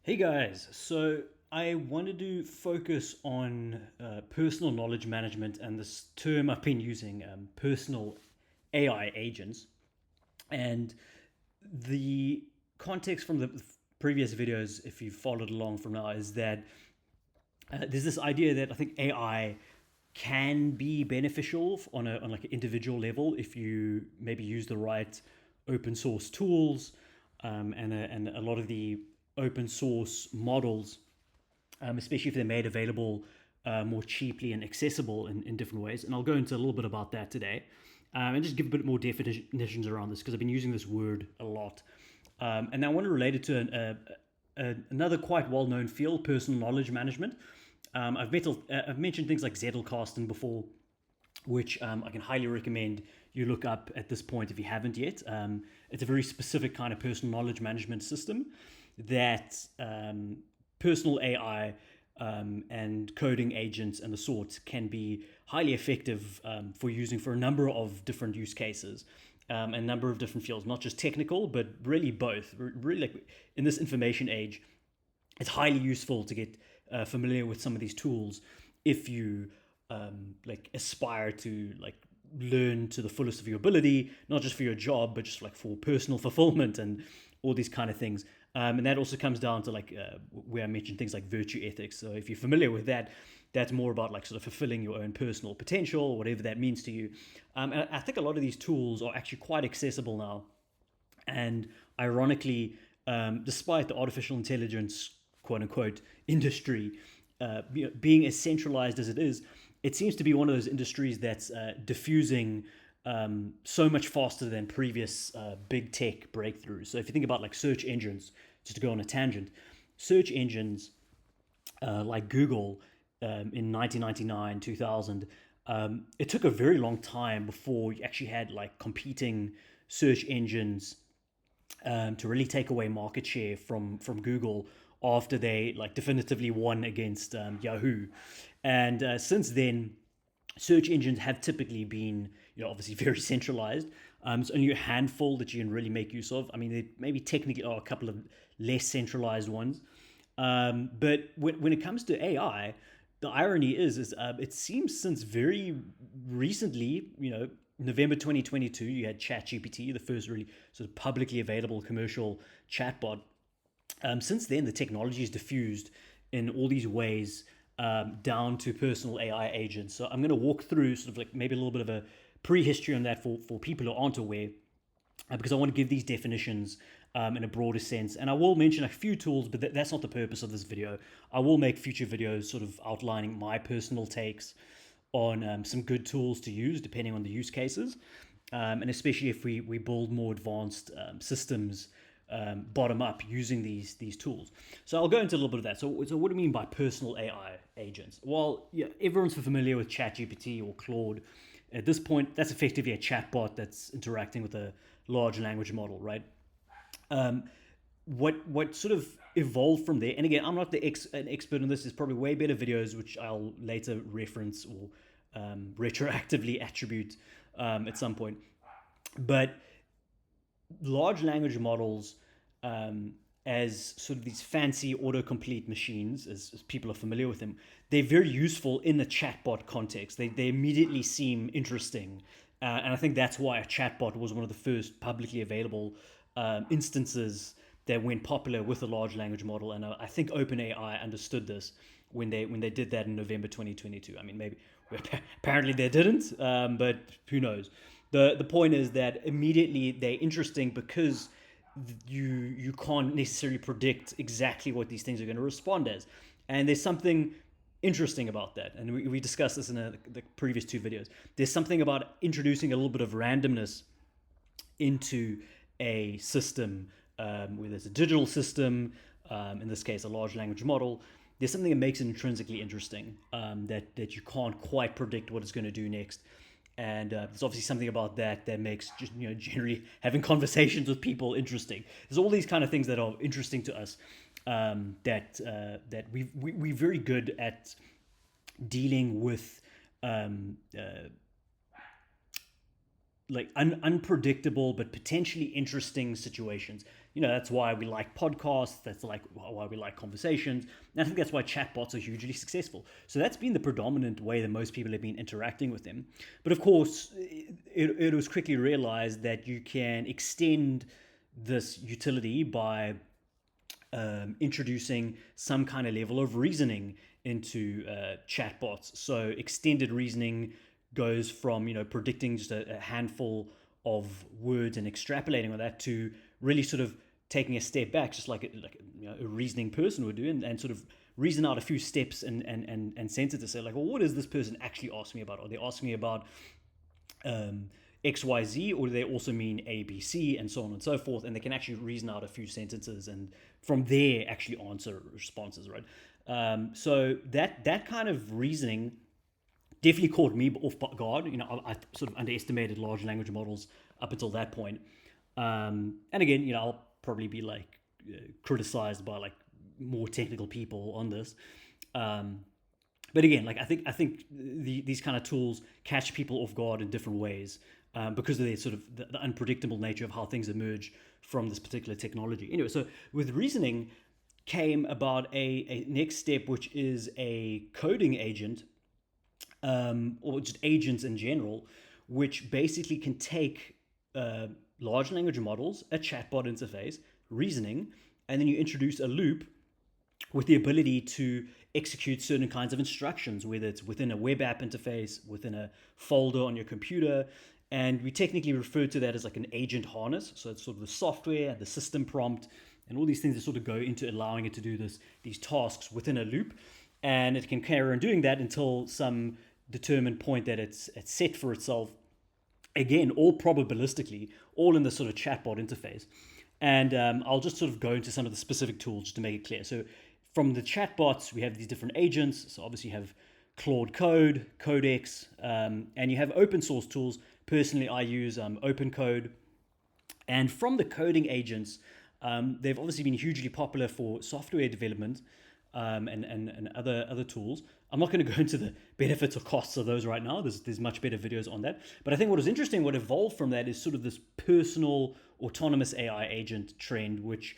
Hey guys, so I wanted to focus on personal knowledge management and this term I've been using, personal AI agents. And the context from the previous videos, if you've followed along from now, is that there's this idea that I think AI can be beneficial on like an individual level if you maybe use the right open source tools, and a lot of the open source models, especially if they're made available more cheaply and accessible in different ways. And I'll go into a little bit about that today, and just give a bit more definitions around this because I've been using this word a lot. And I want to relate it to another quite well known field, personal knowledge management. I've mentioned things like Zettelkasten before, which I can highly recommend you look up at this point if you haven't yet. It's a very specific kind of personal knowledge management system that personal AI and coding agents and the sorts can be highly effective for using for a number of different use cases, and a number of different fields, not just technical, but really both. Really, like in this information age, it's highly useful to get familiar with some of these tools if you like aspire to like learn to the fullest of your ability, not just for your job, but just like for personal fulfillment and all these kind of things. And that also comes down to like where I mentioned things like virtue ethics. So if you're familiar with that, that's more about like sort of fulfilling your own personal potential, whatever that means to you. And I think a lot of these tools are actually quite accessible now, and ironically, despite the artificial intelligence quote unquote industry being as centralized as it is, it seems to be one of those industries that's diffusing so much faster than previous big tech breakthroughs. So if you think about like search engines, just to go on a tangent, search engines like Google in 1999, 2000, it took a very long time before you actually had like competing search engines to really take away market share from Google after they like definitively won against Yahoo. And since then, search engines have typically been, obviously very centralized. It's only a handful that you can really make use of. I mean, there maybe technically are a couple of less centralized ones. But when it comes to AI, the irony is it seems since very recently, November 2022, you had ChatGPT, the first really sort of publicly available commercial chatbot. Since then, the technology is diffused in all these ways, down to personal AI agents. So I'm going to walk through sort of like maybe a little bit of a prehistory on that for people who aren't aware, because I want to give these definitions in a broader sense. And I will mention a few tools, but that's not the purpose of this video. I will make future videos sort of outlining my personal takes on some good tools to use depending on the use cases, and especially if we build more advanced systems bottom up using these tools. So I'll go into a little bit of that. So what do I mean by personal AI agents? Well, yeah, everyone's familiar with ChatGPT or Claude. At this point, that's effectively a chatbot that's interacting with a large language model, right? Um, what sort of evolved from there? And again, I'm not an expert in this. There's probably way better videos which I'll later reference or retroactively attribute at some point. But large language models, as sort of these fancy autocomplete machines, as people are familiar with them, they're very useful in the chatbot context. They immediately seem interesting. And I think that's why a chatbot was one of the first publicly available instances that went popular with a large language model. And I think OpenAI understood this when they did that in November 2022. I mean, maybe apparently they didn't, but who knows? The point is that immediately they're interesting because you can't necessarily predict exactly what these things are going to respond as, and there's something interesting about that, and we discussed this in the previous two videos. There's something about introducing a little bit of randomness into a system, where there's a digital system, in this case a large language model. There's something that makes it intrinsically interesting, that you can't quite predict what it's going to do next. And there's obviously something about that makes just generally having conversations with people interesting. There's all these kind of things that are interesting to us, that we're very good at dealing with, like unpredictable but potentially interesting situations. that's why we like podcasts. That's like why we like conversations. And I think that's why chatbots are hugely successful. So that's been the predominant way that most people have been interacting with them. But of course, it was quickly realized that you can extend this utility by introducing some kind of level of reasoning into chatbots. So extended reasoning goes from predicting just a handful of words and extrapolating on that to really sort of taking a step back, just like a reasoning person would do, and sort of reason out a few steps and sense it to say like, well, what is this person actually asking me about? Are they asking me about XYZ, or do they also mean ABC, and so on and so forth? And they can actually reason out a few sentences and from there actually answer responses, right? So that kind of reasoning definitely caught me off guard. I sort of underestimated large language models up until that point. And again, I'll probably be like criticized by like more technical people on this. But again, like I think these kind of tools catch people off guard in different ways because of their sort of the unpredictable nature of how things emerge from this particular technology. Anyway, so with reasoning came about a next step, which is a coding agent, or just agents in general, which basically can take large language models, a chatbot interface, reasoning, and then you introduce a loop with the ability to execute certain kinds of instructions, whether it's within a web app interface, within a folder on your computer. And we technically refer to that as like an agent harness. So it's sort of the software, the system prompt, and all these things that sort of go into allowing it to do these tasks within a loop. And it can carry on doing that until some determined point that it's set for itself. Again, all probabilistically, all in the sort of chatbot interface. And I'll just sort of go into some of the specific tools just to make it clear. So from the chatbots, we have these different agents. So obviously you have Claude Code, Codex, and you have open source tools. Personally, I use OpenCode. And from the coding agents, they've obviously been hugely popular for software development and other tools. I'm not going to go into the benefits or costs of those right now. There's much better videos on that. But I think what was interesting, what evolved from that is sort of this personal autonomous AI agent trend, which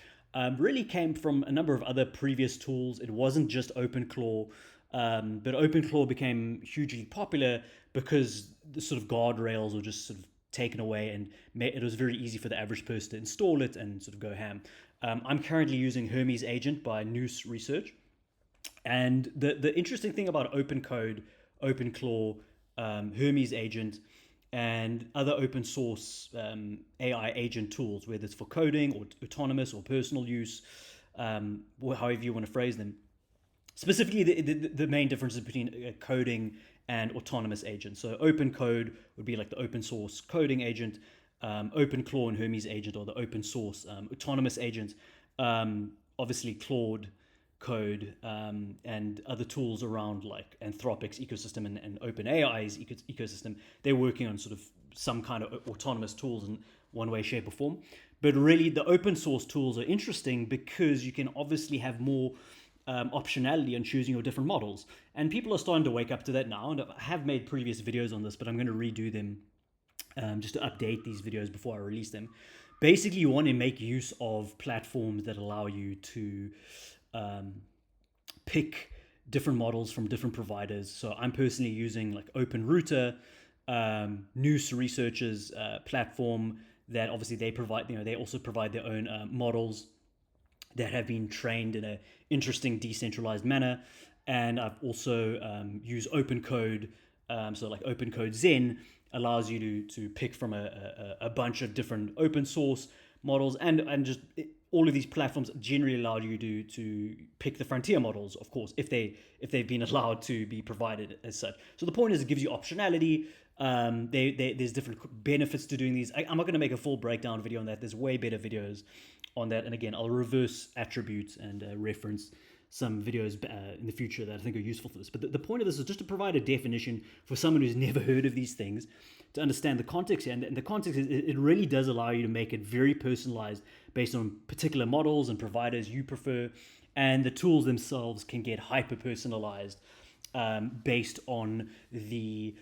really came from a number of other previous tools. It wasn't just OpenClaw, but OpenClaw became hugely popular because the sort of guardrails were just sort of taken away, and it was very easy for the average person to install it and sort of go ham. I'm currently using Hermes Agent by Noose Research. And the interesting thing about OpenCode, OpenClaw, Hermes Agent, and other open source AI agent tools, whether it's for coding or autonomous or personal use, however you want to phrase them. Specifically, the main differences between coding and autonomous agents. So OpenCode would be like the open source coding agent. OpenClaw and Hermes Agent are the open source autonomous agents. Obviously, Claude Code and other tools around like Anthropic's ecosystem and OpenAI's ecosystem, they're working on sort of some kind of autonomous tools in one way, shape, or form. But really, the open source tools are interesting because you can obviously have more optionality on choosing your different models. And people are starting to wake up to that now. And I have made previous videos on this, but I'm going to redo them just to update these videos before I release them. Basically, you want to make use of platforms that allow you to pick different models from different providers. So I'm personally using like OpenRouter, Noose Research's platform that obviously they provide, they also provide their own models that have been trained in an interesting decentralized manner. And I've also used OpenCode. So like OpenCode Zen allows you to pick from a bunch of different open source models, and just all of these platforms generally allow you to pick the frontier models, of course, if they've been allowed to be provided as such. So the point is, it gives you optionality. There's different benefits to doing these. I'm not going to make a full breakdown video on that. There's way better videos on that. And again, I'll reverse attributes and reference some videos in the future that I think are useful for this. But the point of this is just to provide a definition for someone who's never heard of these things, to understand the context. And the context is, it really does allow you to make it very personalized based on particular models and providers you prefer. And the tools themselves can get hyper personalized based on the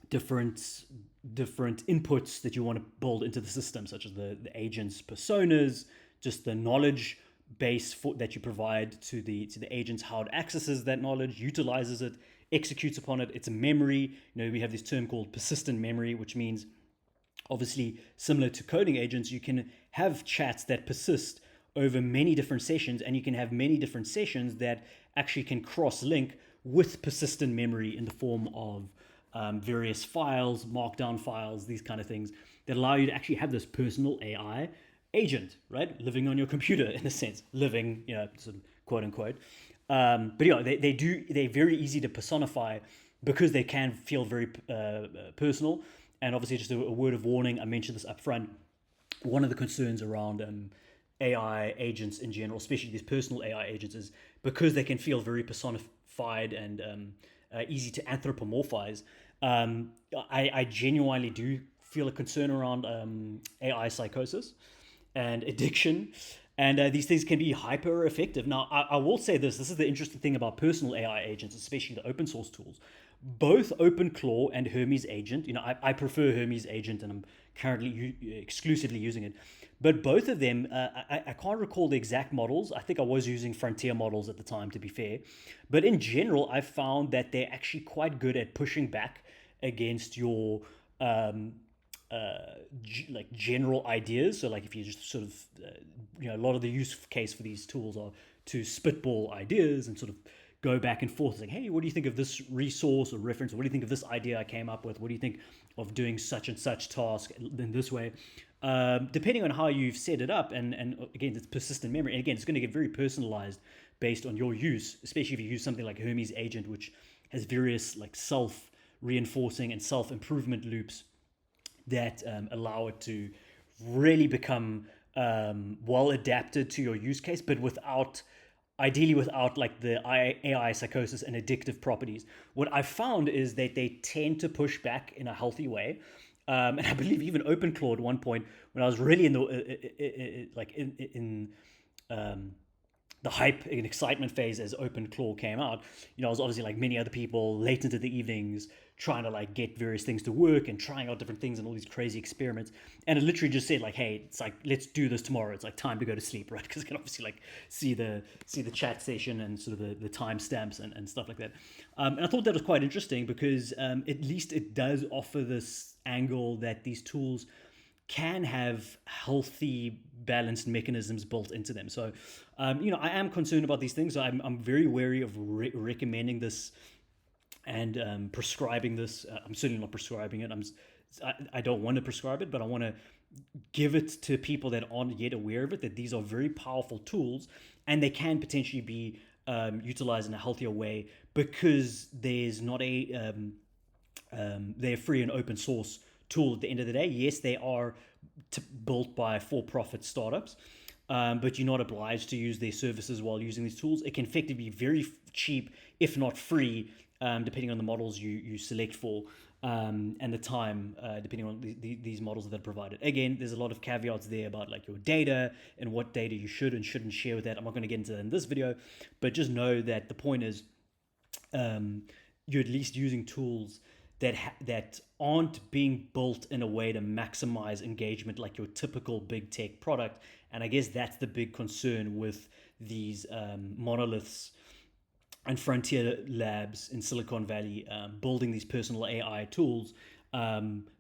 different different inputs that you want to build into the system, such as the agent's personas, just the knowledge base that you provide to the agents, how it accesses that knowledge, utilizes it, executes upon it. It's a memory. We have this term called persistent memory, which means, obviously, similar to coding agents, you can have chats that persist over many different sessions, and you can have many different sessions that actually can cross-link with persistent memory in the form of various files, markdown files, these kind of things that allow you to actually have this personal AI agent, right? Living on your computer, in a sense, living, sort of quote unquote. But they're very easy to personify because they can feel very personal. And obviously, just a word of warning, I mentioned this up front. One of the concerns around AI agents in general, especially these personal AI agents, is because they can feel very personified and easy to anthropomorphize. I genuinely do feel a concern around AI psychosis and addiction. And these things can be hyper effective. Now, I will say this is the interesting thing about personal AI agents, especially the open source tools. Both OpenClaw and Hermes Agent, I prefer Hermes Agent, and I'm currently exclusively using it. But both of them, I can't recall the exact models. I think I was using frontier models at the time, to be fair. But in general, I found that they're actually quite good at pushing back against your like general ideas. So like if you just sort of, a lot of the use case for these tools are to spitball ideas and sort of go back and forth. It's like, hey, what do you think of this resource or reference? Or what do you think of this idea I came up with? What do you think of doing such and such task in this way? Depending on how you've set it up, and again, it's persistent memory. And again, it's going to get very personalized based on your use, especially if you use something like Hermes Agent, which has various like self-reinforcing and self-improvement loops that allow it to really become well adapted to your use case, but ideally without like the AI psychosis and addictive properties. What I found is that they tend to push back in a healthy way. And I believe even OpenClaw at one point, when I was really in the hype and excitement phase as OpenClaw came out, I was obviously like many other people late into the evenings trying to like get various things to work and trying out different things and all these crazy experiments. And it literally just said like, hey, it's like, let's do this tomorrow. It's like time to go to sleep, right? Because I can obviously like see the chat session and sort of the timestamps and stuff like that. And I thought that was quite interesting because at least it does offer this angle that these tools can have healthy, balanced mechanisms built into them. So, I am concerned about these things. So I'm very wary of recommending this and prescribing this. I'm certainly not prescribing it. I don't want to prescribe it, but I want to give it to people that aren't yet aware of it, that these are very powerful tools and they can potentially be utilized in a healthier way because there's not they're free and open source tool at the end of the day. Yes, they are built by for-profit startups, but you're not obliged to use their services while using these tools. It can effectively be very cheap, if not free, depending on the models you select for and the time, depending on these models that are provided. Again, there's a lot of caveats there about like your data and what data you should and shouldn't share with that. I'm not going to get into that in this video, but just know that the point is you're at least using tools that aren't being built in a way to maximize engagement like your typical big tech product. And I guess that's the big concern with these monoliths and frontier labs in Silicon Valley building these personal AI tools,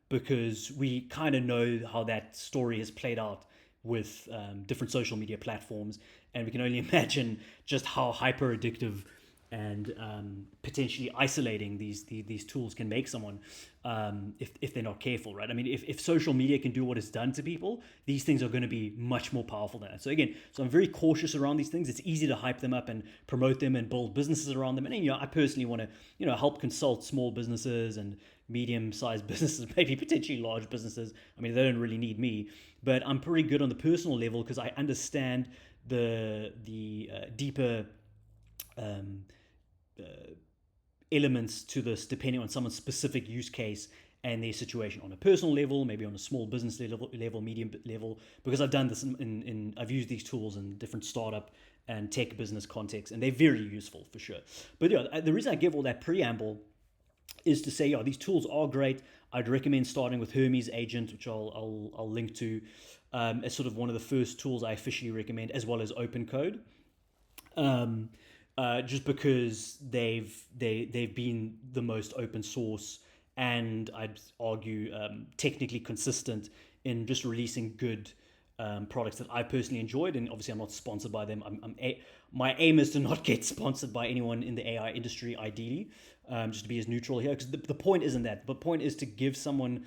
because we kind of know how that story has played out with different social media platforms, and we can only imagine just how hyper addictive and potentially isolating these tools can make someone if they're not careful, right? I mean, if social media can do what it's done to people, these things are going to be much more powerful than that. So again, I'm very cautious around these things. It's easy to hype them up and promote them and build businesses around them. And I personally want to help consult small businesses and medium-sized businesses, maybe potentially large businesses. I mean, they don't really need me, but I'm pretty good on the personal level because I understand the deeper elements to this depending on someone's specific use case and their situation on a personal level, maybe on a small business level, medium level, because I've done this I've used these tools in different startup and tech business contexts, and they're very useful for sure. But the reason I give all that preamble is to say, yeah, these tools are great. I'd recommend starting with Hermes Agent, which I'll link to as sort of one of the first tools I officially recommend, as well as OpenCode. Um, just because they've been the most open source, and I'd argue technically consistent in just releasing good products that I personally enjoyed. And obviously, I'm not sponsored by them. My aim is to not get sponsored by anyone in the AI industry, ideally, just to be as neutral here. Because the point isn't that. The point is to give someone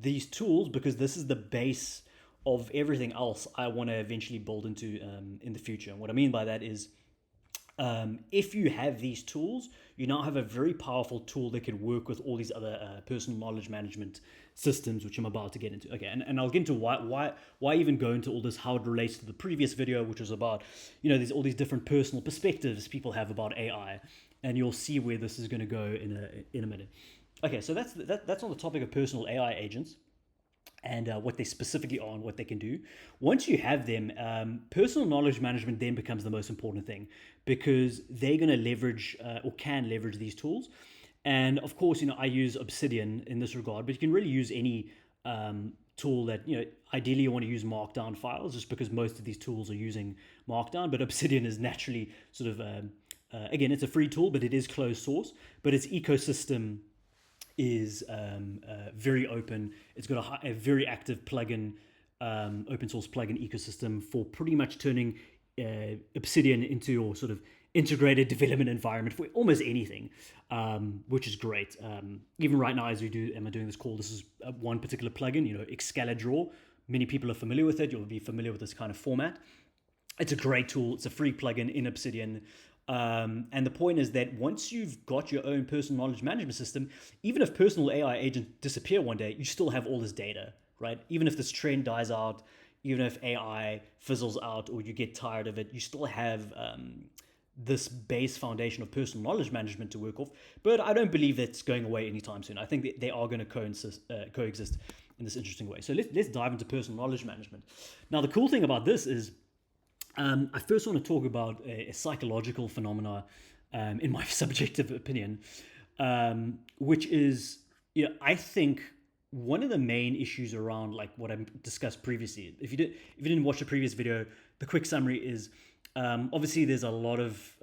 these tools, because this is the base of everything else I want to eventually build into in the future. And what I mean by that is, if you have these tools, you now have a very powerful tool that can work with all these other personal knowledge management systems, which I'm about to get into. Okay, and I'll get into why even go into all this, how it relates to the previous video, which was about, there's all these different personal perspectives people have about AI, and you'll see where this is going to go in a minute. Okay, so that's on the topic of personal AI agents and what they specifically are and what they can do. Once you have them, personal knowledge management then becomes the most important thing, because they're going to leverage or can leverage these tools. And of course, I use Obsidian in this regard, but you can really use any tool that, ideally you want to use markdown files, just because most of these tools are using markdown. But Obsidian is naturally sort of, again, it's a free tool, but it is closed source, but its ecosystem is very open. It's got a very active plugin, open source plugin ecosystem for pretty much turning Obsidian into your sort of integrated development environment for almost anything, which is great. Even right now, as am I doing this call, this is one particular plugin, Excalidraw. Many people are familiar with it. You'll be familiar with this kind of format. It's a great tool. It's a free plugin in Obsidian. And the point is that once you've got your own personal knowledge management system, even if personal AI agents disappear one day, you still have all this data, right? Even if this trend dies out, even if AI fizzles out or you get tired of it, you still have this base foundation of personal knowledge management to work off. But I don't believe that's going away anytime soon. I think that they are going to coexist in this interesting way. So let's dive into personal knowledge management. Now, the cool thing about this is, I first want to talk about a psychological phenomena, in my subjective opinion, which is, I think one of the main issues around like what I discussed previously. If you didn't watch the previous video, the quick summary is, obviously there's a lot of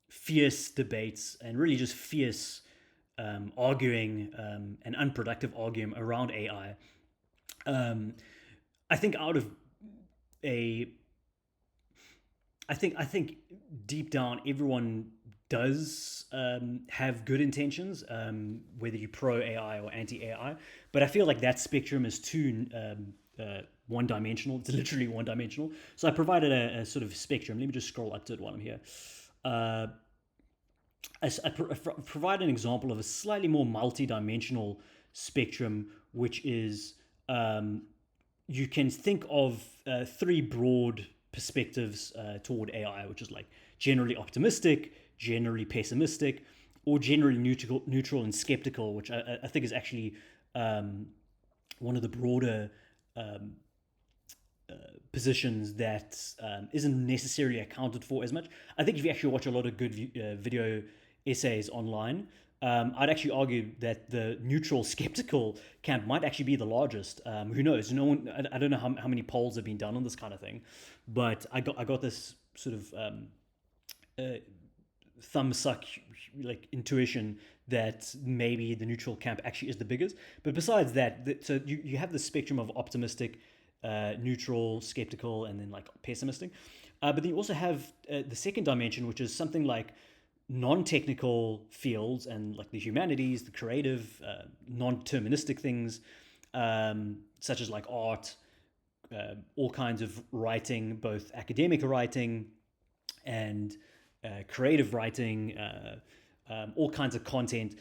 fierce debates and really just fierce arguing and unproductive arguing around AI. I think out of I think deep down everyone does have good intentions, whether you pro AI or anti AI. But I feel like that spectrum is too one dimensional. It's literally one dimensional. So I provided a sort of spectrum. Let me just scroll up to it while I'm here. I provide an example of a slightly more multi-dimensional spectrum, which is, you can think of three broad perspectives toward AI, which is like generally optimistic, generally pessimistic, or generally neutral and skeptical, which I think is actually one of the broader positions that isn't necessarily accounted for as much. I think if you actually watch a lot of good video essays online, I'd actually argue that the neutral skeptical camp might actually be the largest. Who knows? No one. I don't know how many polls have been done on this kind of thing, but I got this sort of thumbsuck like intuition that maybe the neutral camp actually is the biggest. But besides that, so you have the spectrum of optimistic, neutral, skeptical, and then like pessimistic. But then you also have the second dimension, which is something like non-technical fields and like the humanities, the creative, non-deterministic things, such as like art, all kinds of writing, both academic writing and creative writing, all kinds of content.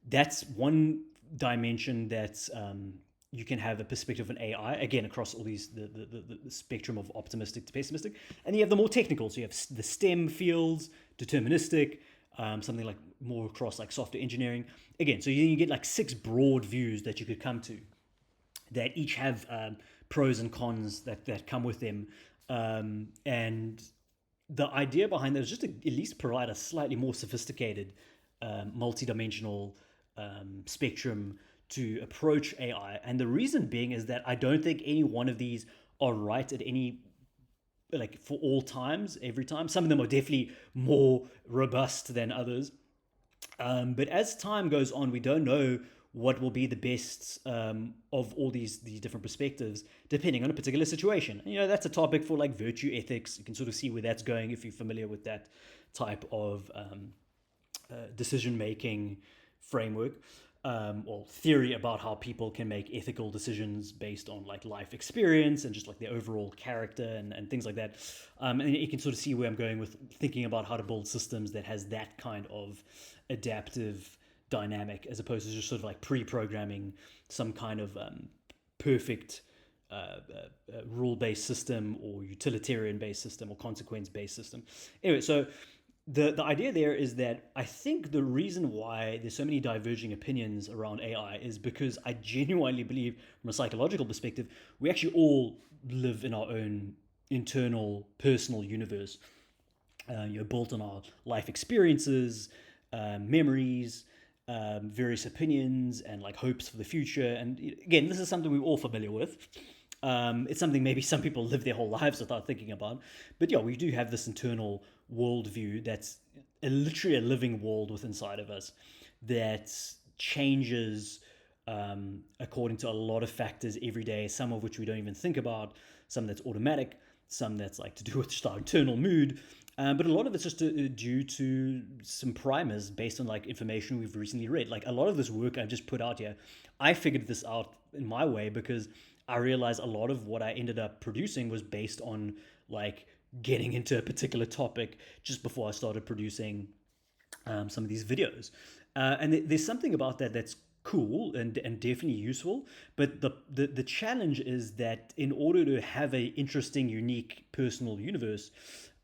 That's one dimension that you can have a perspective on AI, again, across all these, the spectrum of optimistic to pessimistic. And you have the more technical, so you have the STEM fields, deterministic, something like more across like software engineering. Again, so you get like 6 broad views that you could come to that each have pros and cons that come with them. And the idea behind that is just to at least provide a slightly more sophisticated, multidimensional spectrum to approach AI. And the reason being is that I don't think any one of these are right at any, like, for all times, every time. Some of them are definitely more robust than others. But as time goes on, we don't know what will be the best of all these different perspectives, depending on a particular situation. And, that's a topic for like virtue ethics. You can sort of see where that's going if you're familiar with that type of decision making framework, or theory about how people can make ethical decisions based on like life experience and just like their overall character and things like that. And you can sort of see where I'm going with thinking about how to build systems that has that kind of adaptive dynamic, as opposed to just sort of like pre-programming some kind of perfect rule-based system or utilitarian-based system or consequence-based system. Anyway, so the idea there is that I think the reason why there's so many diverging opinions around AI is because I genuinely believe, from a psychological perspective, we actually all live in our own internal personal universe, built on our life experiences, memories, various opinions, and like hopes for the future. And again, this is something we're all familiar with. It's something maybe some people live their whole lives without thinking about. But yeah, we do have this internal worldview that's literally a living world within inside of us that changes according to a lot of factors every day, some of which we don't even think about, some that's automatic, some that's like to do with just our internal mood. But a lot of it's just due to some primers based on like information we've recently read. Like a lot of this work I've just put out here, I figured this out in my way because I realized a lot of what I ended up producing was based on like getting into a particular topic just before I started producing some of these videos. And there's something about that that's cool and definitely useful. But the challenge is that in order to have a interesting, unique personal universe,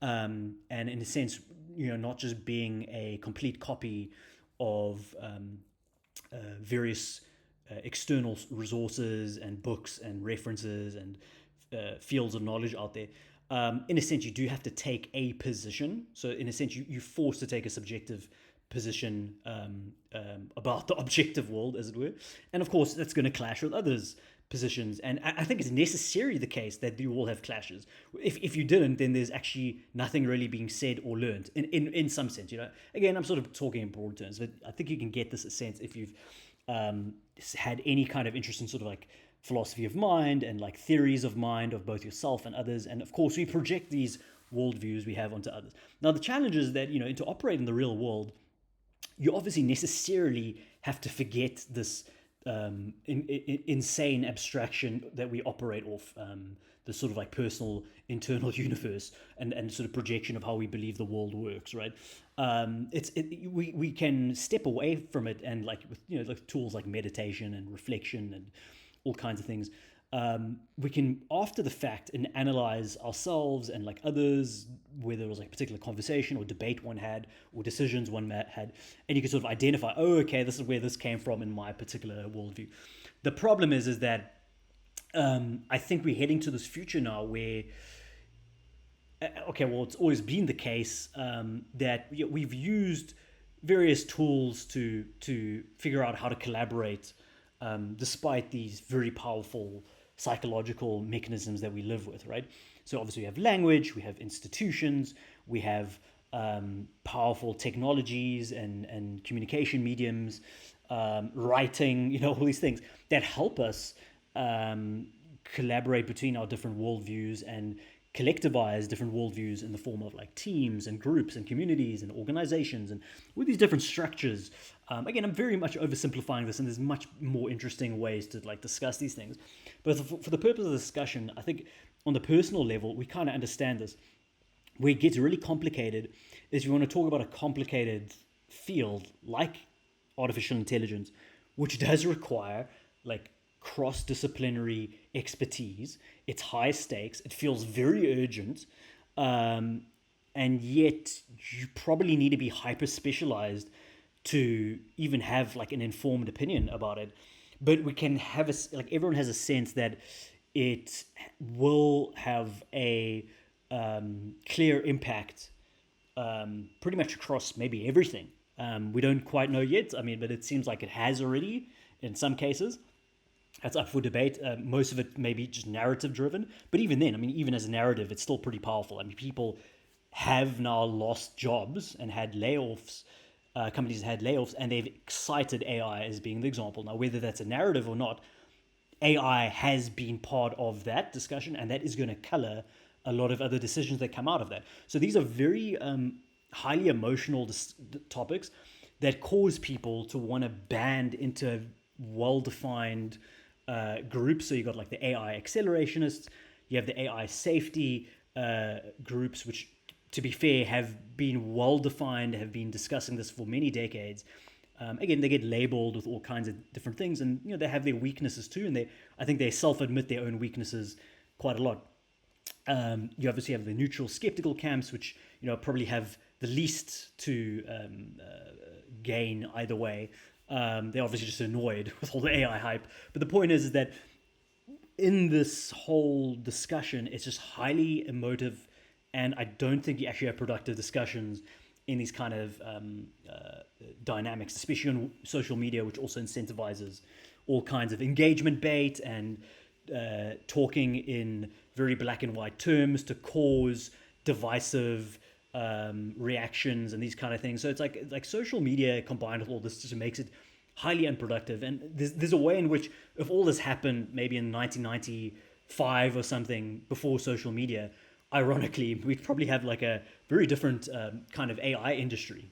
and in a sense, not just being a complete copy of various external resources and books and references and fields of knowledge out there. In a sense, you do have to take a position. So in a sense, you're forced to take a subjective position about the objective world, as it were. And of course, that's going to clash with others' positions. And I think it's necessarily the case that you all have clashes. If you didn't, then there's actually nothing really being said or learned in some sense. Again, I'm sort of talking in broad terms, but I think you can get this sense if you've had any kind of interest in sort of like philosophy of mind and like theories of mind of both yourself and others. And of course, we project these worldviews we have onto others. Now, the challenge is that, to operate in the real world, you obviously necessarily have to forget this insane abstraction that we operate off, the sort of like personal internal universe and sort of projection of how we believe the world works, right? We can step away from it, and like with like tools like meditation and reflection and all kinds of things, we can, after the fact, and analyze ourselves and like others, whether it was like a particular conversation or debate one had or decisions one had, and you can sort of identify, oh, okay, this is where this came from in my particular worldview. The problem is that I think we're heading to this future now where, okay, well, it's always been the case that we've used various tools to figure out how to collaborate, despite these very powerful psychological mechanisms that we live with, right? So obviously we have language, we have institutions, we have powerful technologies and communication mediums, writing, all these things that help us collaborate between our different worldviews and collectivize different worldviews in the form of like teams and groups and communities and organizations and with these different structures. Again, I'm very much oversimplifying this, and there's much more interesting ways to like discuss these things. But for the purpose of the discussion, I think on the personal level, we kind of understand this. Where it gets really complicated is you want to talk about a complicated field like artificial intelligence, which does require like cross-disciplinary expertise. It's high stakes. It feels very urgent. And yet you probably need to be hyper-specialized to even have like an informed opinion about it. But we can have like everyone has a sense that it will have a clear impact pretty much across maybe everything We don't quite know yet. I mean, but it seems like it has already in some cases. That's up for debate. Most of it may be just narrative driven, but even then, I mean, even as a narrative, it's still pretty powerful. I mean, people have now lost jobs and had layoffs. Companies had layoffs, and they've cited AI as being the example. Now, whether that's a narrative or not, AI has been part of that discussion, and that is going to color a lot of other decisions that come out of that. So these are very highly emotional topics that cause people to want to band into well-defined groups. So you got like the AI accelerationists, you have the AI safety groups, which, to be fair, have been well-defined, have been discussing this for many decades. Again, they get labeled with all kinds of different things, and they have their weaknesses too, and I think they self-admit their own weaknesses quite a lot. You obviously have the neutral, skeptical camps, which probably have the least to gain either way. They're obviously just annoyed with all the AI hype. But the point is that in this whole discussion, it's just highly emotive, and I don't think you actually have productive discussions in these kind of dynamics, especially on social media, which also incentivizes all kinds of engagement bait and talking in very black and white terms to cause divisive reactions and these kind of things. So it's like social media combined with all this just makes it highly unproductive. And there's a way in which, if all this happened maybe in 1995 or something, before social media, ironically, we'd probably have like a very different kind of AI industry.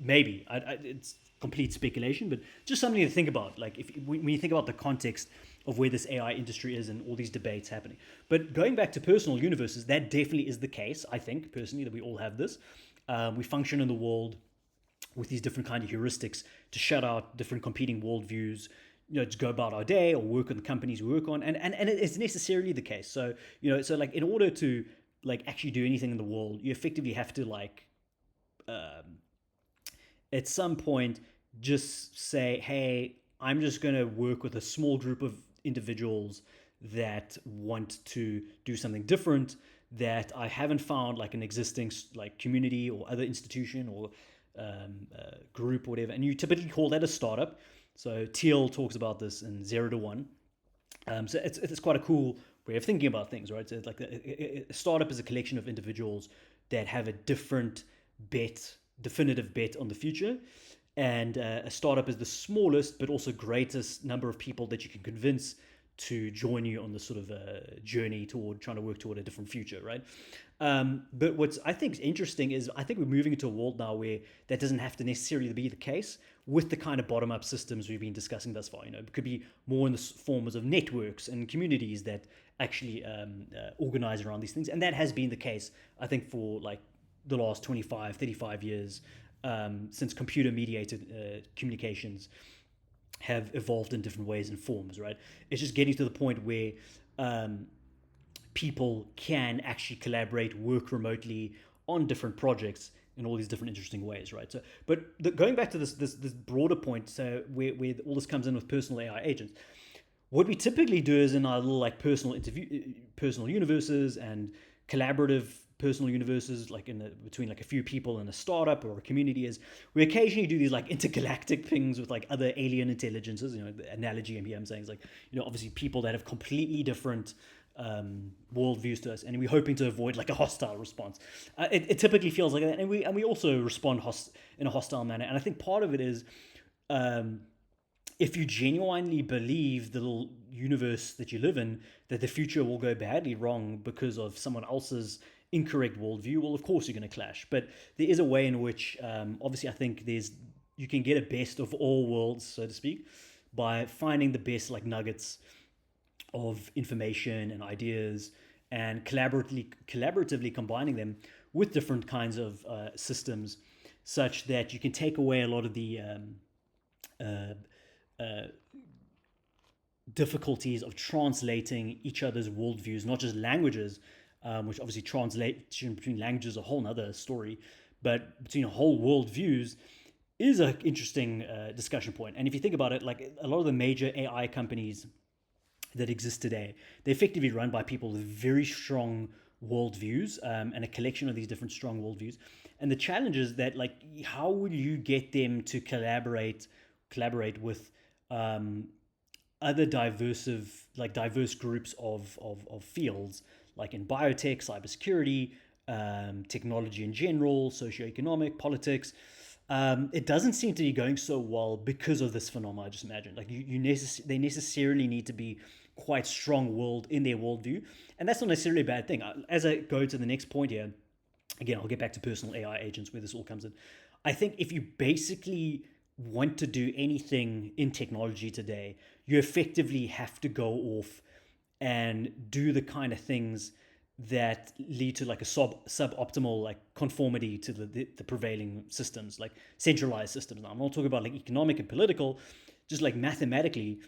Maybe it's complete speculation, but just something to think about. Like when you think about the context of where this AI industry is and all these debates happening. But going back to personal universes, that definitely is the case. I think personally that we all have this. We function in the world with these different kind of heuristics to shut out different competing worldviews, to go about our day or work on the companies we work on, and it's necessarily the case. So so like in order to like actually do anything in the world, you effectively have to like at some point just say, hey, I'm just going to work with a small group of individuals that want to do something different, that I haven't found like an existing like community or other institution or group or whatever. And you typically call that a startup. So Thiel talks about this in 0 to 1. So it's quite a cool way of thinking about things, right? So it's like a startup is a collection of individuals that have a definitive bet on the future. And a startup is the smallest but also greatest number of people that you can convince to join you on this sort of journey toward trying to work toward a different future, right? But what's I think is interesting is I think we're moving into a world now where that doesn't have to necessarily be the case with the kind of bottom-up systems we've been discussing thus far. It could be more in the forms of networks and communities that actually organize around these things. And that has been the case, I think, for like the last 25, 35 years since computer-mediated communications have evolved in different ways and forms, right? It's just getting to the point where people can actually collaborate, work remotely on different projects in all these different interesting ways, right? So, but going back to this broader point, so where all this comes in with personal AI agents, what we typically do is in our little like personal universes and collaborative personal universes, like between like a few people in a startup or a community, is we occasionally do these like intergalactic things with like other alien intelligences. The analogy I'm saying is like, obviously people that have completely different worldviews to us, and we're hoping to avoid like a hostile response. It typically feels like that, and we also respond in a hostile manner. And I think part of it is if you genuinely believe the little universe that you live in, that the future will go badly wrong because of someone else's incorrect worldview, well, of course you're going to clash. But there is a way in which, obviously, I think you can get a best of all worlds, so to speak, by finding the best like nuggets of information and ideas and collaboratively combining them with different kinds of systems, such that you can take away a lot of the difficulties of translating each other's worldviews, not just languages, which obviously translation between languages is a whole nother story, but between whole worldviews is an interesting discussion point. And if you think about it, like a lot of the major AI companies that exist today, they're effectively run by people with very strong worldviews, and a collection of these different strong worldviews. And the challenge is that, like, how will you get them to collaborate with other diverse groups of fields, like in biotech, cybersecurity, technology in general, socioeconomic, politics. It doesn't seem to be going so well because of this phenomenon I just imagined. Like they necessarily need to be quite strong-willed in their worldview, and that's not necessarily a bad thing. As I go to the next point here, again, I'll get back to personal AI agents where this all comes in. I think if you basically want to do anything in technology today, you effectively have to go off and do the kind of things that lead to like a suboptimal like conformity to the prevailing systems, like centralized systems. Now, I'm not talking about like economic and political, just like mathematically.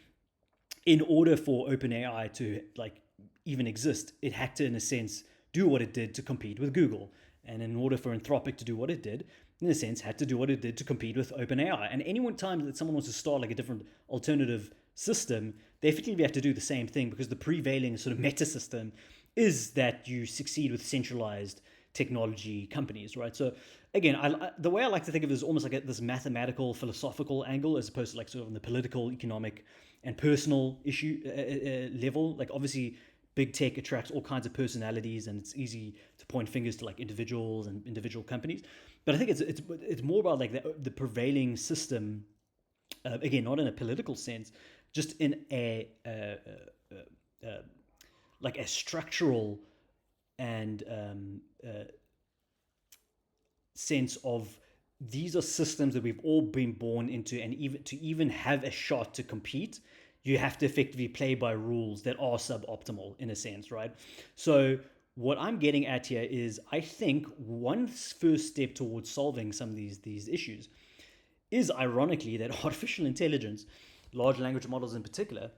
In order for OpenAI to like even exist, it had to, in a sense, do what it did to compete with Google. And in order for Anthropic to do what it did, in a sense, had to do what it did to compete with OpenAI. And any one time that someone wants to start like a different alternative system, they effectively have to do the same thing, because the prevailing sort of meta system is that you succeed with centralized technology companies, right? So again, the way I like to think of it is almost like this mathematical, philosophical angle, as opposed to like sort of on the political, economic, and personal issue level. Like obviously, big tech attracts all kinds of personalities, and it's easy to point fingers to like individuals and individual companies. But I think it's more about like the prevailing system. Again, not in a political sense, just in like a structural and sense of, these are systems that we've all been born into, and even have a shot to compete, you have to effectively play by rules that are suboptimal in a sense, right? So what I'm getting at here is, I think one first step towards solving some of these issues is, ironically, that artificial intelligence, large language models in particular,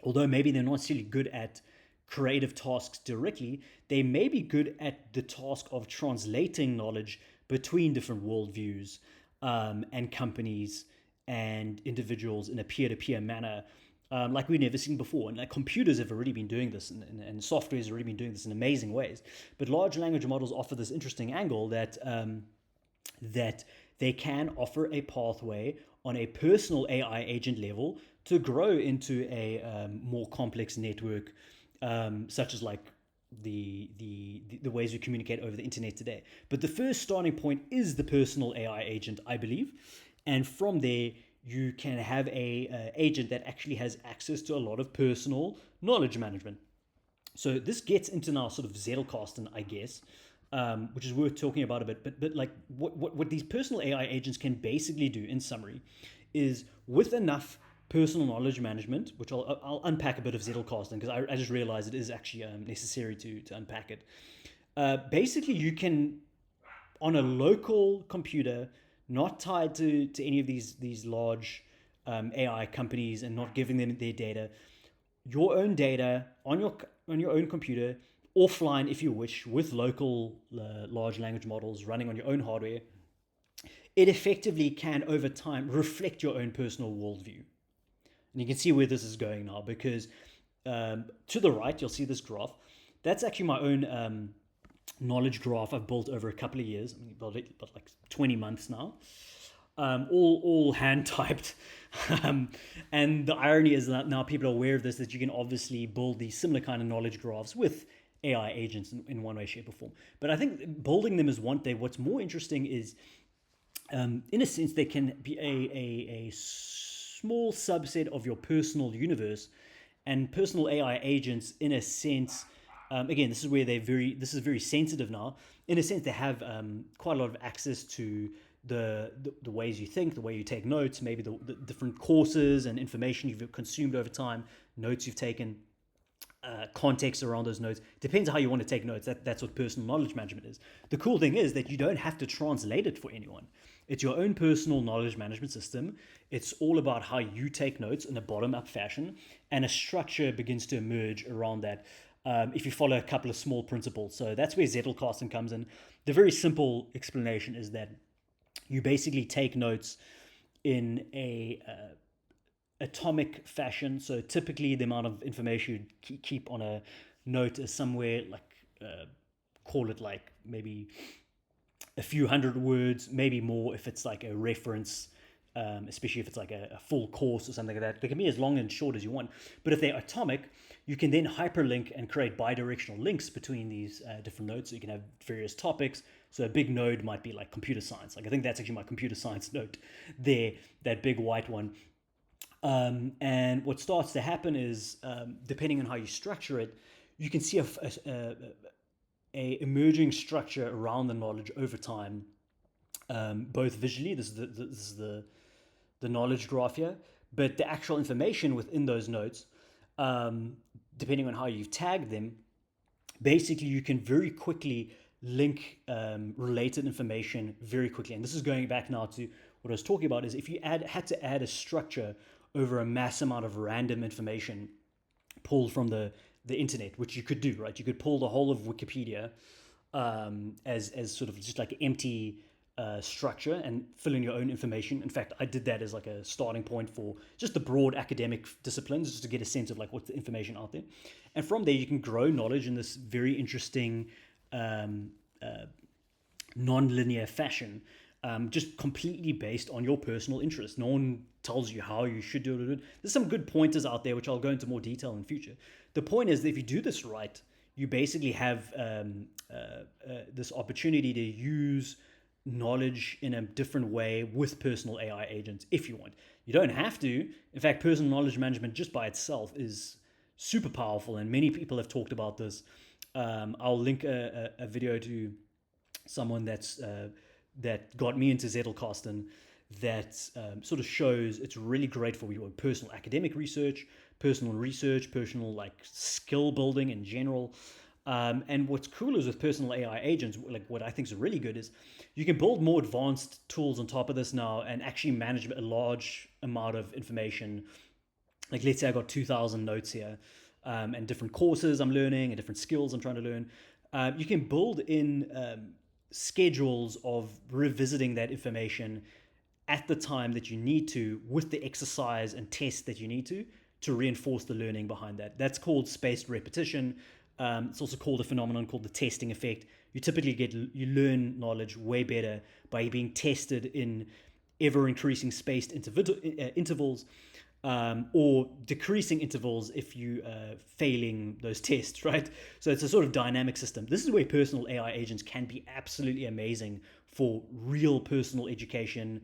although maybe they're not necessarily good at creative tasks directly, they may be good at the task of translating knowledge between different worldviews, and companies and individuals in a peer-to-peer manner, like we've never seen before. And like computers have already been doing this, and software has already been doing this in amazing ways. But large language models offer this interesting angle that that they can offer a pathway on a personal AI agent level to grow into a more complex network, such as like the ways we communicate over the internet today. But the first starting point is the personal AI agent, I believe, and from there you can have a agent that actually has access to a lot of personal knowledge management. So this gets into now sort of Zettelkasten, I guess, which is worth talking about a bit. But like what these personal AI agents can basically do, in summary, is with enough personal knowledge management, which I'll unpack a bit of Zettelkasten, because I just realized it is actually necessary to unpack it. Basically, you can, on a local computer, not tied to any of these large AI companies, and not giving them their data, your own data on your own computer, offline if you wish, with local large language models running on your own hardware, it effectively can over time reflect your own personal worldview. And you can see where this is going now, because to the right, you'll see this graph. That's actually my own knowledge graph I've built over a couple of years. I mean, about like 20 months now. All hand typed. And the irony is that now people are aware of this, that you can obviously build these similar kind of knowledge graphs with AI agents in one way, shape, or form. But I think building them is one thing. What's more interesting is, in a sense, they can be a small subset of your personal universe. And personal AI agents, in a sense, again, this is where this is very sensitive now. In a sense, they have quite a lot of access to the ways you think, the way you take notes, maybe the different courses and information you've consumed over time, notes you've taken, context around those notes. Depends on how you want to take notes. That's what personal knowledge management is. The cool thing is that you don't have to translate it for anyone. It's your own personal knowledge management system. It's all about how you take notes in a bottom-up fashion, and a structure begins to emerge around that, if you follow a couple of small principles. So that's where Zettelkasten comes in. The very simple explanation is that you basically take notes in a atomic fashion. So typically the amount of information you keep on a note is somewhere like call it like maybe a few hundred words, maybe more if it's like a reference, especially if it's like a full course or something like that. They can be as long and short as you want. But if they're atomic, you can then hyperlink and create bidirectional links between these different nodes. So you can have various topics. So a big node might be like computer science. Like I think that's actually my computer science node there, that big white one. And what starts to happen is, depending on how you structure it, you can see a emerging structure around the knowledge over time, both visually. This is the knowledge graph here, but the actual information within those nodes, depending on how you've tagged them, basically you can very quickly link related information very quickly. And this is going back now to what I was talking about, is if you had to add a structure over a mass amount of random information pulled from the internet, which you could do, right? You could pull the whole of Wikipedia as sort of just like empty structure and fill in your own information. In fact, I did that as like a starting point for just the broad academic disciplines, just to get a sense of like what's the information out there. And from there, you can grow knowledge in this very interesting non-linear fashion, just completely based on your personal interest. No one tells you how you should do it. There's some good pointers out there, which I'll go into more detail in future. The point is that if you do this right, you basically have this opportunity to use knowledge in a different way with personal AI agents if you want. You don't have to. In fact, personal knowledge management just by itself is super powerful, and many people have talked about this. I'll link a video to someone that got me into Zettelkasten that sort of shows it's really great for your personal academic research, personal like skill building in general. And what's cool is with personal AI agents, like what I think is really good is you can build more advanced tools on top of this now and actually manage a large amount of information. Like let's say I got 2,000 notes here, and different courses I'm learning and different skills I'm trying to learn. You can build in schedules of revisiting that information at the time that you need to, with the exercise and test that you need to reinforce the learning behind that. That's called spaced repetition. It's also called a phenomenon called the testing effect. You typically you learn knowledge way better by being tested in ever increasing spaced intervals, or decreasing intervals if you failing those tests, right? So it's a sort of dynamic system. This is where personal AI agents can be absolutely amazing for real personal education,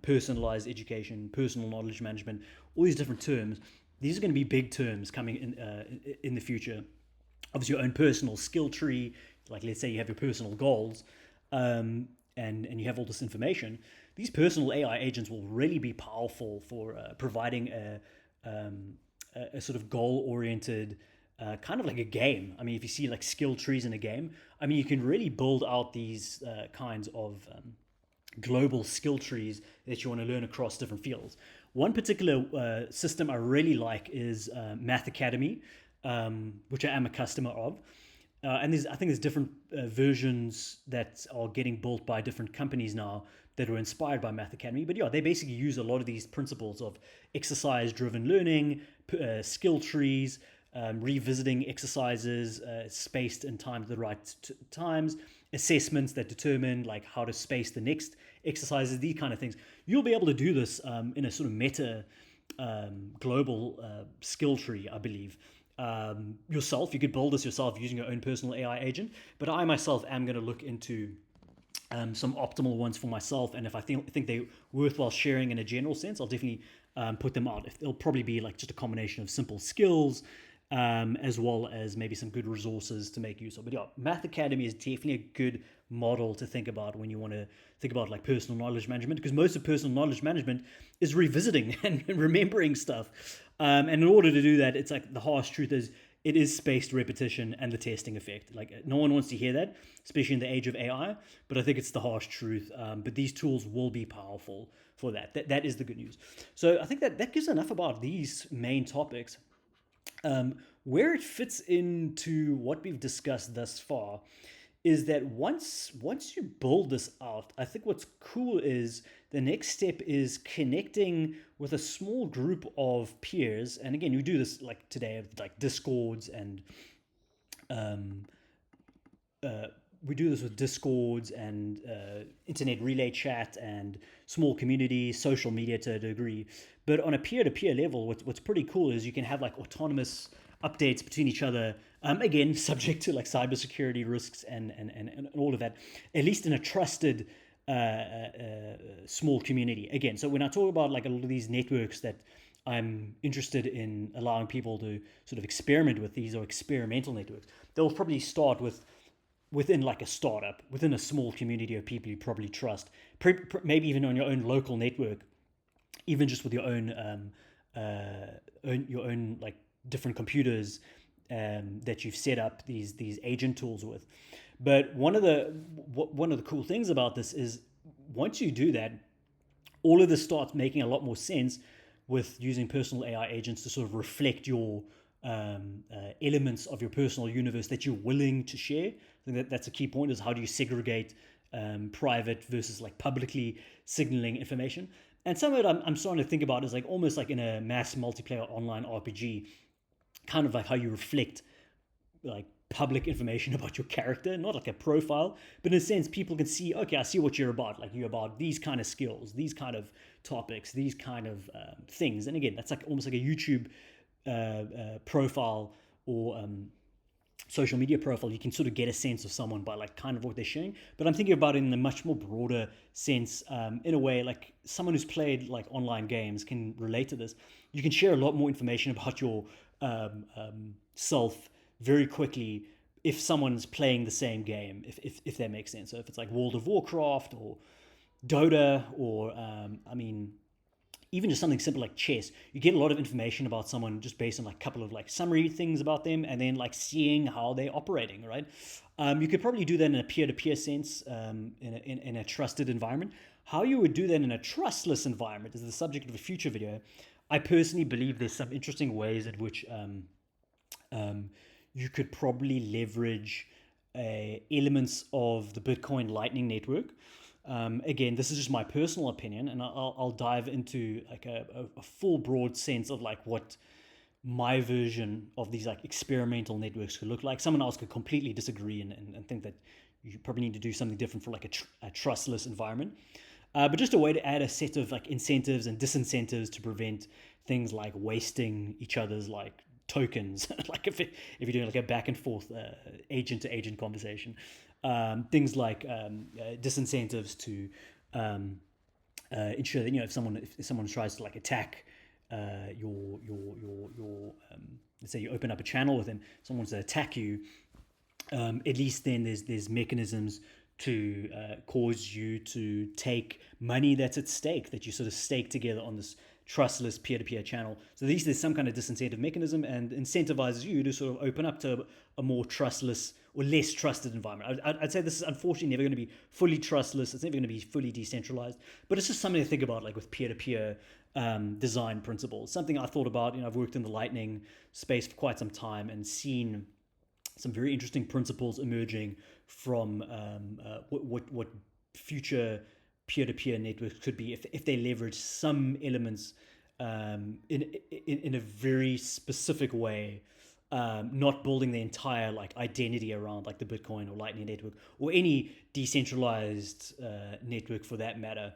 personalized education, personal knowledge management, all these different terms. These are going to be big terms coming in the future. Obviously, your own personal skill tree, like let's say you have your personal goals, and you have all this information. These personal AI agents will really be powerful for providing a sort of goal-oriented, kind of like a game. I mean, if you see like skill trees in a game, I mean, you can really build out these kinds of global skill trees that you want to learn across different fields. One particular system I really like is Math Academy, which I am a customer of. And I think there's different versions that are getting built by different companies now that are inspired by Math Academy. But yeah, they basically use a lot of these principles of exercise-driven learning, skill trees, revisiting exercises spaced in time at the right times, assessments that determine like how to space the next exercises, these kind of things. You'll be able to do this in a sort of meta global skill tree, I believe. Yourself, you could build this yourself using your own personal AI agent, but I myself am going to look into some optimal ones for myself, and if I think they're worthwhile sharing in a general sense, I'll definitely put them out. It'll probably be like just a combination of simple skills, as well as maybe some good resources to make use of. But yeah, Math Academy is definitely a good model to think about when you want to think about like personal knowledge management, because most of personal knowledge management is revisiting and remembering stuff. And in order to do that, it's like the harsh truth is it is spaced repetition and the testing effect. Like no one wants to hear that, especially in the age of AI, but I think it's the harsh truth. But these tools will be powerful for that. That is the good news. So I think that gives enough about these main topics. Where it fits into what we've discussed thus far is that once you build this out, I think what's cool is the next step is connecting with a small group of peers. And again, you do this like today, like Discords and we do this with Discords and internet relay chat and small communities, social media to a degree. But on a peer-to-peer level, what's pretty cool is you can have like autonomous updates between each other. Again, subject to like cybersecurity risks and all of that, at least in a trusted small community. Again, so when I talk about like a lot of these networks that I'm interested in allowing people to sort of experiment with, these are experimental networks. They'll probably start within like a startup, within a small community of people you probably trust, maybe even on your own local network, even just with your own like different computers that you've set up these agent tools with. But one of the cool things about this is once you do that, all of this starts making a lot more sense with using personal AI agents to sort of reflect your elements of your personal universe that you're willing to share. I think that's a key point, is how do you segregate private versus like publicly signaling information. And some of it I'm starting to think about is like almost like in a mass multiplayer online RPG, kind of like how you reflect like public information about your character, not like a profile, but in a sense people can see, okay, I see what you're about, like you're about these kind of skills, these kind of topics, these kind of things. And again, that's like almost like a YouTube profile or social media profile. You can sort of get a sense of someone by like kind of what they're sharing. But I'm thinking about it in a much more broader sense, in a way like someone who's played like online games can relate to this. You can share a lot more information about your self very quickly if someone's playing the same game, if that makes sense. So if it's like World of Warcraft or Dota or even just something simple like chess, you get a lot of information about someone just based on like a couple of like summary things about them, and then like seeing how they're operating, right? You could probably do that in a peer-to-peer sense, in a trusted environment. How you would do that in a trustless environment is the subject of a future video. I personally believe there's some interesting ways at which you could probably leverage elements of the Bitcoin Lightning Network. Again, this is just my personal opinion, and I'll dive into like a full broad sense of like what my version of these like experimental networks could look like. Someone else could completely disagree and think that you probably need to do something different for like a trustless environment. But just a way to add a set of like incentives and disincentives to prevent things like wasting each other's like tokens, like if you're doing like a back and forth agent to agent conversation. Things like disincentives to ensure that, if someone tries to like attack your let's say you open up a channel with them, someone wants to attack you, at least then there's mechanisms to cause you to take money that's at stake, that you sort of stake together on this trustless peer-to-peer channel. So at least there's some kind of disincentive mechanism and incentivizes you to sort of open up to a more trustless or less trusted environment. I'd say this is unfortunately never going to be fully trustless. It's never going to be fully decentralized, but it's just something to think about, like with peer-to-peer design principles. Something I thought about. I've worked in the Lightning space for quite some time and seen some very interesting principles emerging from what future peer-to-peer networks could be if they leverage some elements in a very specific way, not building the entire like identity around like the Bitcoin or Lightning network or any decentralized network for that matter,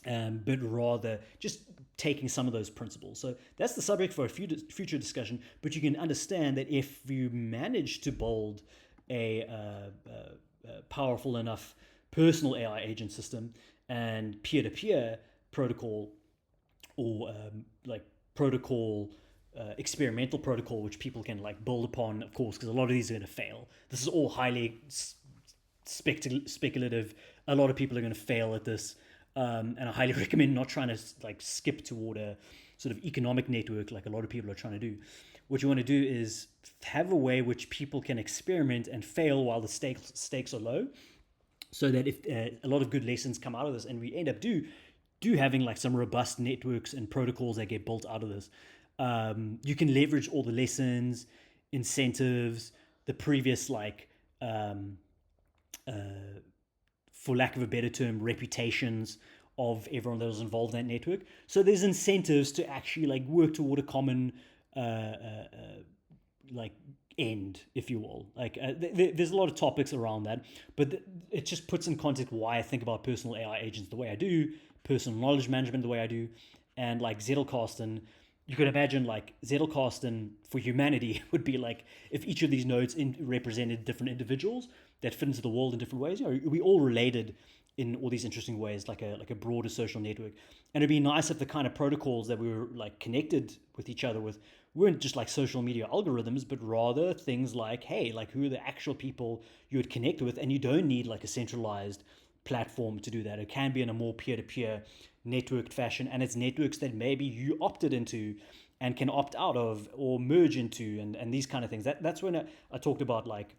but rather just taking some of those principles. So that's the subject for a future discussion. But you can understand that if you manage to build a powerful enough personal AI agent system and peer-to-peer protocol, or like protocol, experimental protocol, which people can like build upon, of course, because a lot of these are going to fail. This is all highly speculative. A lot of people are going to fail at this, and I highly recommend not trying to like skip toward a sort of economic network like a lot of people are trying to do. What you want to do is have a way which people can experiment and fail while the stakes are low, so that if a lot of good lessons come out of this, and we end up do having like some robust networks and protocols that get built out of this, you can leverage all the lessons, incentives, the previous like for lack of a better term, reputations of everyone that was involved in that network. So there's incentives to actually like work toward a common like end, if you will. Like there's a lot of topics around that, but it just puts in context why I think about personal AI agents the way I do, personal knowledge management the way I do, and like Zettelkasten. You could imagine like Zettelkasten for humanity would be like if each of these nodes represented different individuals that fit into the world in different ways. You know, we all related in all these interesting ways, like a broader social network. And it'd be nice if the kind of protocols that we were like connected with each other with weren't just like social media algorithms, but rather things like, hey, like who are the actual people you would connect with, and you don't need like a centralized platform to do that. It can be in a more peer-to-peer networked fashion, and it's networks that maybe you opted into and can opt out of or merge into, and these kind of things. That's when I talked about like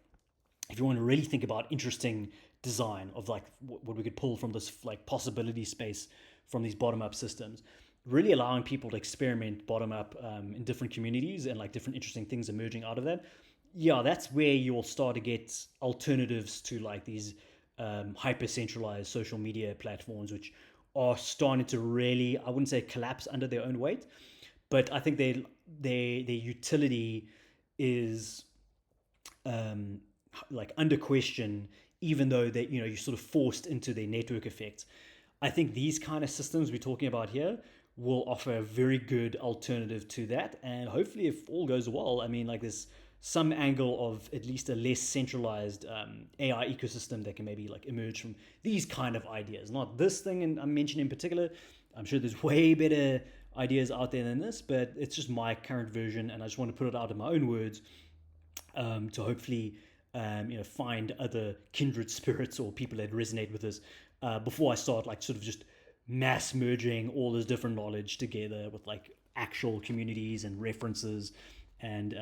if you want to really think about interesting design of like what we could pull from this like possibility space from these bottom-up systems, really allowing people to experiment bottom-up in different communities and like different interesting things emerging out of that. Yeah, that's where you'll start to get alternatives to like these hyper centralized social media platforms, which are starting to really, I wouldn't say collapse under their own weight, but I think their utility is like under question, even though that you're sort of forced into their network effects. I think these kind of systems we're talking about here will offer a very good alternative to that, and hopefully, if all goes well, I mean, like there's some angle of at least a less centralized AI ecosystem that can maybe like emerge from these kind of ideas. Not this thing, and I'm mentioning in particular. I'm sure there's way better ideas out there than this, but it's just my current version, and I just want to put it out in my own words to hopefully find other kindred spirits or people that resonate with this before I start like sort of just mass merging all this different knowledge together with like actual communities and references and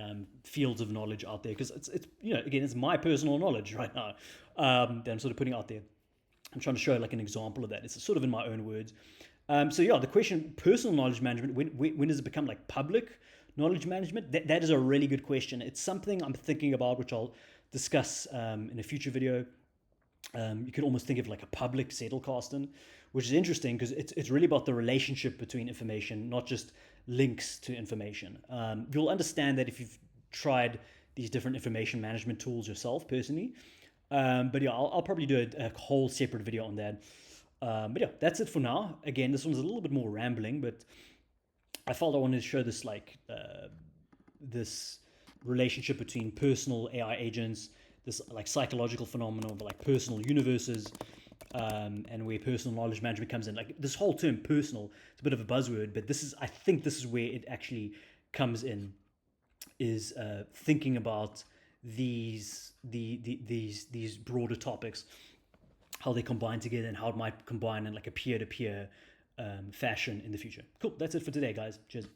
fields of knowledge out there, because it's again, it's my personal knowledge right now that I'm sort of putting out there. I'm trying to show like an example of that. It's sort of in my own words. So yeah, the question, personal knowledge management, when does it become like public knowledge management? That is a really good question. It's something I'm thinking about, which I'll discuss in a future video. You could almost think of like a public Zettelkasten, which is interesting because it's really about the relationship between information, not just links to information. You'll understand that if you've tried these different information management tools yourself personally. But yeah, I'll probably do a whole separate video on that. But yeah, that's it for now. Again, this one's a little bit more rambling, but I felt I wanted to show this like this relationship between personal AI agents, this like psychological phenomenon, but like personal universes, and where personal knowledge management comes in. Like this whole term personal, it's a bit of a buzzword, but I think this is where it actually comes in, is thinking about these broader topics, how they combine together, and how it might combine in like a peer-to-peer fashion in the future. Cool, that's it for today, guys. Cheers.